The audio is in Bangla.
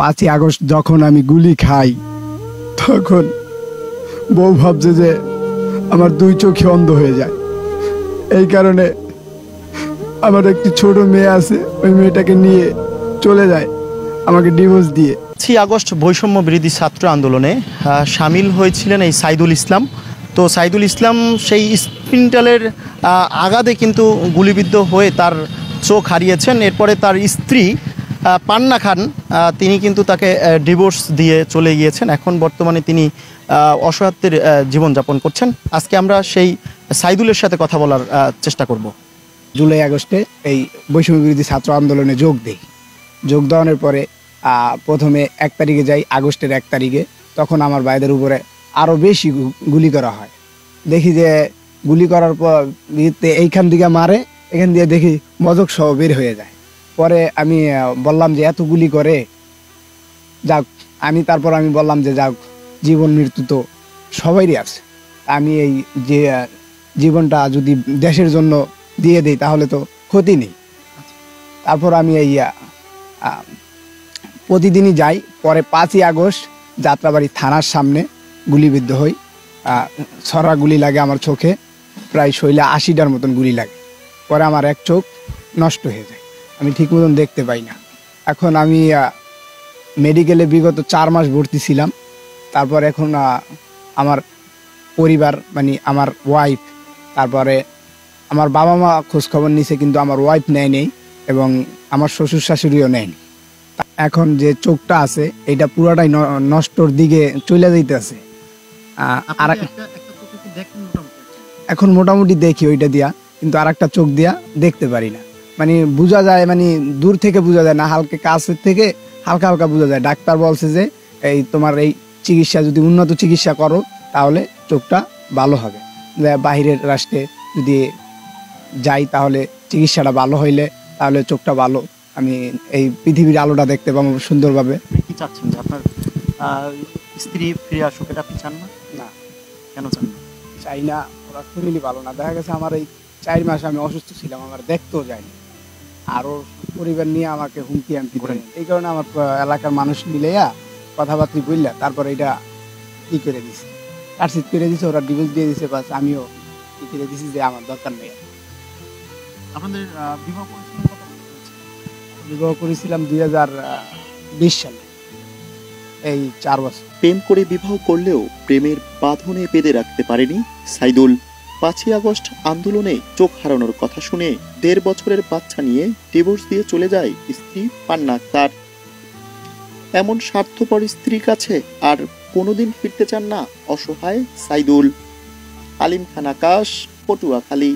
5ই আগস্ট যখন আমি গুলি খাই তখন বউ ভাবছে যে আমার 2 চোখে অন্ধ হয়ে যায়। এই কারণে আমার একটি ছোট মেয়ে আছে, ওই মেয়েটাকে নিয়ে চলে যায় আমাকে ডিভোর্স দিয়ে। 5ই আগস্ট বৈষম্য বিরোধী ছাত্র আন্দোলনে সামিল হয়েছিলেন এই সাইদুল ইসলাম। তো সাইদুল ইসলাম সেই স্পিন্টালের আঘাতে কিন্তু গুলিবিদ্ধ হয়ে তার চোখ হারিয়েছেন। এরপরে তার স্ত্রী পান্না খান তিনি কিন্তু তাকে ডিভোর্স দিয়ে চলে গিয়েছেন। এখন বর্তমানে তিনি অসহায়ত্বের জীবনযাপন করছেন। আজকে আমরা সেই সাইদুলের সাথে কথা বলার চেষ্টা করব। জুলাই আগস্টে এই বৈষম্য বিরোধী ছাত্র আন্দোলনে যোগ দেই। যোগ দেওয়ানোর পরে প্রথমে 1 তারিখে যাই, আগস্টের 1 তারিখে। তখন আমার ভাইদের উপরে আরও বেশি গুলি করা হয়। দেখি যে গুলি করার পর এইখান দিকে মারে, এখান দিয়ে দেখি মজক সহ বের হয়ে যায়। পরে আমি বললাম যে এত গুলি করে যাক, তারপর আমি বললাম যে যাক, জীবন মৃত্যু তো সবারই আছে, আমি এই যে জীবনটা যদি দেশের জন্য দিয়ে দেই তাহলে তো ক্ষতি নেই। তারপর আমি এই প্রতিদিনই যাই। পরে 5ই আগস্ট যাত্রাবাড়ি থানার সামনে গুলিবিদ্ধ হই। ছড়া গুলি লাগে আমার চোখে, প্রায় শৈলে 80টার মতন গুলি লাগে। পরে আমার এক চোখ নষ্ট হয়ে যায়, আমি ঠিক মতন দেখতে পাই না। এখন আমি মেডিকেলে বিগত 4 মাস ভর্তি ছিলাম। তারপর এখন আমার পরিবার মানে আমার ওয়াইফ, তারপরে আমার বাবা মা খোঁজখবর নিছে, কিন্তু আমার ওয়াইফ নেয়নি এবং আমার শ্বশুর শাশুড়িও নেয়নি। এখন যে চোখটা আছে এটা পুরোটাই নষ্টর দিকে চলে যাইতেছে। আর এখন মোটামুটি দেখি ওইটা দিয়া, কিন্তু আর একটা চোখ দিয়া দেখতে পারি না। মানে বোঝা যায়, মানে দূর থেকে বোঝা যায় না, হালকা কাছের থেকে হালকা হালকা বোঝা যায়। ডাক্তার বলছে যে এই তোমার এই চিকিৎসা যদি উন্নত চিকিৎসা করো তাহলে চোখটা ভালো হবে। বাহিরের রাষ্ট্রে যদি যাই তাহলে চিকিৎসাটা ভালো হইলে তাহলে চোখটা ভালো, আমি এই পৃথিবীর আলোটা দেখতে পাবো সুন্দরভাবে। কি চাচ্ছেন যে আপনার স্ত্রী ফিরে আসুক, এটা আপনি চান না? না। কেন চান না? চাই না, ওরা ফ্যামিলি ভালো না। দেখা গেছে আমার এই 4 মাস আমি অসুস্থ ছিলাম, আমার দেখতেও যায়নি, আরও পরিবার নিয়ে আমাকে হুমকি আমকি করেন। এই কারণে আমার এলাকার মানুষ মিলেয়া কথাবার্তা বললা, তারপরে এটা ই করে দিছে, কাটছিট করে দিছে, ওরা ডিভোর্স দিয়ে দিছে। বাস আমিও ই করে দিছি যে আমার দরকার নেই। আপনাদের বিবাহ করেছিলেন কত বছর হয়েছে? বিবাহ করেছিলাম 2020 সালে, এই 4 বছর। প্রেম করে বিবাহ করলেও প্রেমের বাঁধনে বেঁধে রাখতে পারেনি সাইদুল। 5ই আগস্ট আন্দোলনে চোখ হারানোর কথা শুনে 1.5 বছরের বাচ্চা নিয়ে ডিভোর্স দিয়ে চলে যায় স্ত্রী পান্না আক্তার। এমন স্বার্থপর স্ত্রীর কাছে আর কোনোদিন ফিরতে চান না অসহায় সাইদুল। আলিম খান আকাশ, পটুয়াখালী।